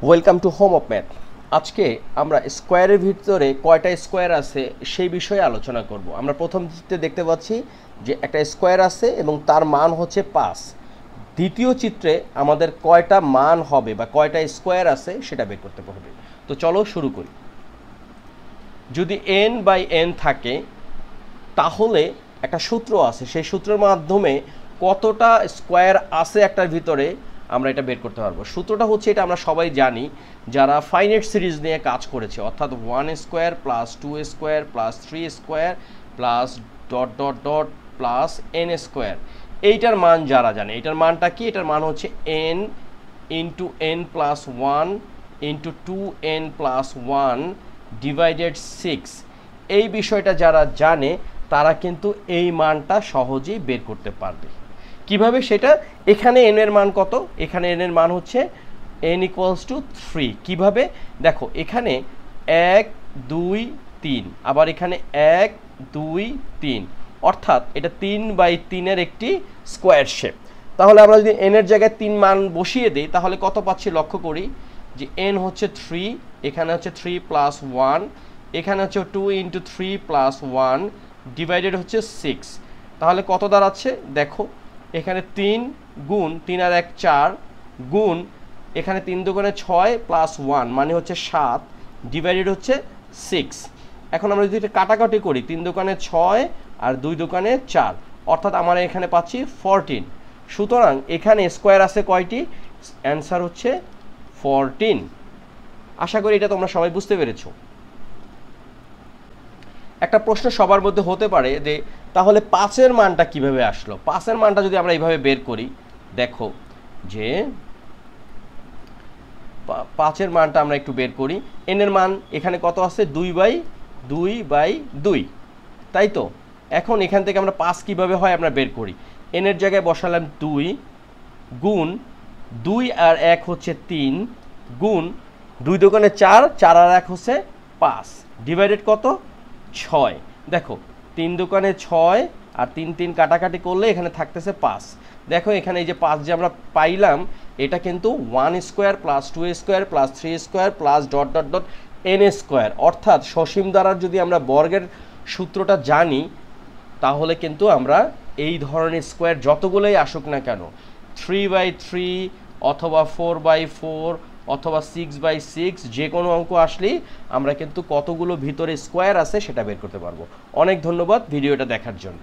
Welcome to home of math. আজকে আমরা স্কোয়ারের ভিতরে কয়টা স্কোয়ার আছে সেই বিষয়ে আলোচনা করব। আমরা প্রথম চিত্রে দেখতে পাচ্ছি যে একটা স্কোয়ার আছে এবং তার মান হচ্ছে 5। দ্বিতীয় চিত্রে আমাদের কয়টা মান হবে বা কয়টা স্কোয়ার আছে সেটা বের করতে হবে। তো চলো শুরু করি। যদি n/n থাকে তাহলে একটা সূত্র আছে, সেই সূত্রের মাধ্যমে কতটা স্কোয়ার আছে একটার ভিতরে আমরা এটা বের করতে পারবো। সূত্রটা হচ্ছে, এটা আমরা সবাই জানি যারা ফাইনাইট সিরিজ নিয়ে কাজ করেছে, অর্থাৎ 1 square plus 2 square plus 3 square plus dot dot dot plus n square. এইটার মান যারা জানে, এটার মানটা কি? এটার মান হচ্ছে n into n plus 1 into 2n plus 1 divided 6। এই বিষয়টা যারা জানে তারা কিন্তু এই মানটা সহজেই বের করতে পারবে। কিভাবে সেটা? এখানে n এর মান কত? এখানে n এর মান হচ্ছে n ইকুয়ালস টু 3। কীভাবে দেখো, এখানে 1 2 3, আবার এখানে 1 2 3, অর্থাৎ এটা 3/3 এর একটি স্কোয়ার শেপ। তাহলে আমরা যদি n এর জায়গায় 3 মান বসিয়ে দিই তাহলে কত পাচ্ছি লক্ষ্য করি যে n হচ্ছে 3, এখানে হচ্ছে 3 প্লাস 1, এখানে হচ্ছে 2 ইন্টু 3 প্লাস 1 ডিভাইডেড হচ্ছে 6। তাহলে কত দাঁড়াচ্ছে দেখো, এখানে 3 গুণ 3 আর 1 4 গুণ এখানে 3 দুগুণে 6 প্লাস 1 মানে হচ্ছে 7 ডিভাইডেড হচ্ছে 6। এখন আমরা যদি এটা কাটাকাটি করি, 3 দুগুণে 6 আর 2 দুগুণে 4, অর্থাৎ আমরা এখানে পাচ্ছি 14। সুতরাং এখানে স্কোয়ার আছে কয়টি? অ্যান্সার হচ্ছে 14। আশা করি এটা তোমরা সবাই বুঝতে পেরেছো। একটা প্রশ্ন সবার মধ্যে হতে পারে যে তাহলে 5-এর মানটা কিভাবে আসলো? 5-এর মানটা যদি আমরা এইভাবে বের করি, দেখো যে 5-এর মানটা আমরা একটু বের করি। n এর মান এখানে কত আছে? 2/2/2, তাই তো? এখন এখান থেকে আমরা 5 কিভাবে হয় আমরা বের করি। n এর জায়গায় বসালাম 2 গুণ 2 আর 1 হচ্ছে 3 গুণ 2 দুগুণে 4, 4 আর 1 হচ্ছে 5 ডিভাইডেড কত? 6। দেখো 3 দুগুণে 6 আর 3 3 কাটাকাটি করলে এখানে থাকতেছে 5। দেখো এখানে এই যে 5 যে আমরা পাইলাম, এটা কিন্তু 1 square plus 2 square plus 3 square plus dot dot dot n square. অর্থাৎ সসীম দ্বারার যদি আমরা বর্গের সূত্রটা জানি তাহলে কিন্তু আমরা এই ধরনের স্কোয়ার যতগুলোই আসুক না কেন, 3/3 অথবা 4/4 অথবা 6/6, যে কোনো অঙ্ক আসলেই আমরা কিন্তু কতগুলো ভিতরে স্কোয়ার আছে সেটা বের করতে পারবো। অনেক ধন্যবাদ ভিডিওটা দেখার জন্য।